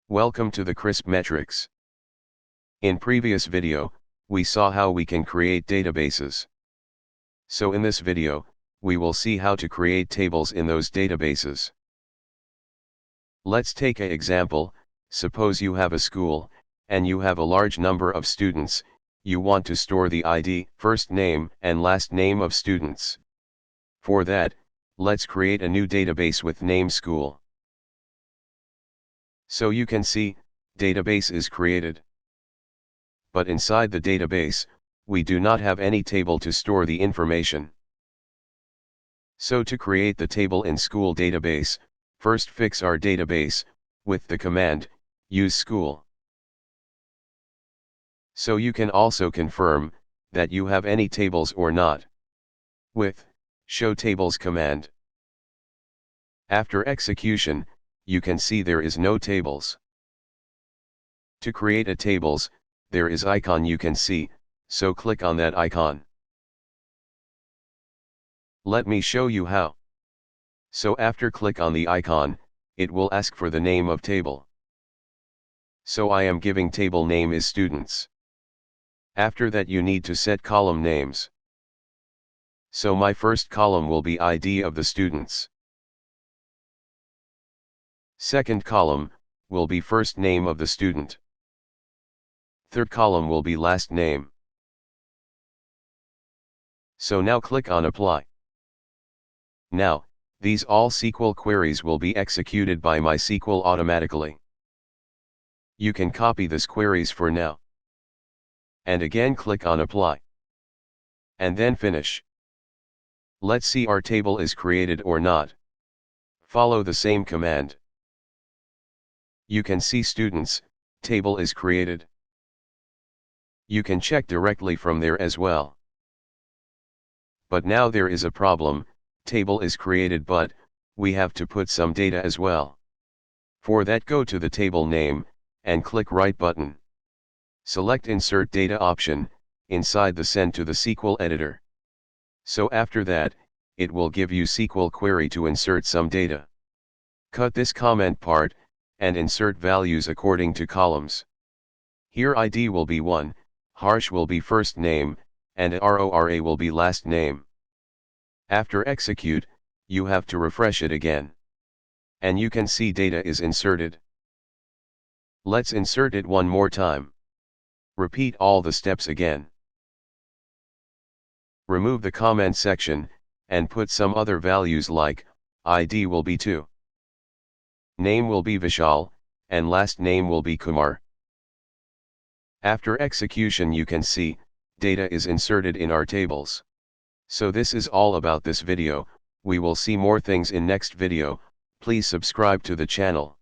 Welcome to the Crisp Metrics. In previous video, we saw how we can create databases. So in this video, we will see how to create tables in those databases. Let's take an example. Suppose you have a school, and you have a large number of students. You want to store the ID, first name and last name of students. For that, let's create a new database with name school. So you can see, database is created. But inside the database, we do not have any table to store the information. So to create the table in school database, first fix our database, with the command, use school. So you can also confirm, that you have any tables or not. With, show tables command. After execution, you can see there is no tables. To create a tables, there is icon you can see, so click on that icon. Let me show you how. So after click on the icon, it will ask for the name of table. So I am giving table name is students. After that you need to set column names. So my first column will be ID of the students. Second column, will be first name of the student. Third column will be last name. So now click on apply. Now, these all SQL queries will be executed by MySQL automatically. You can copy this queries for now. And again click on apply. And then finish. Let's see our table is created or not. Follow the same command. You can see students, table is created. You can check directly from there as well. But now there is a problem, table is created but, we have to put some data as well. For that go to the table name, and click right button. Select insert data option, inside the send to the SQL editor. So after that, it will give you SQL query to insert some data. Cut this comment part, and insert values according to columns. Here ID will be 1, harsh will be first name, and RORA will be last name. After execute, you have to refresh it again. And you can see data is inserted. Let's insert it one more time. Repeat all the steps again. Remove the comment section, and put some other values like, ID will be 2. Name will be Vishal, and last name will be Kumar. After execution you can see, data is inserted in our tables. So this is all about this video. We will see more things in next video. Please subscribe to the channel.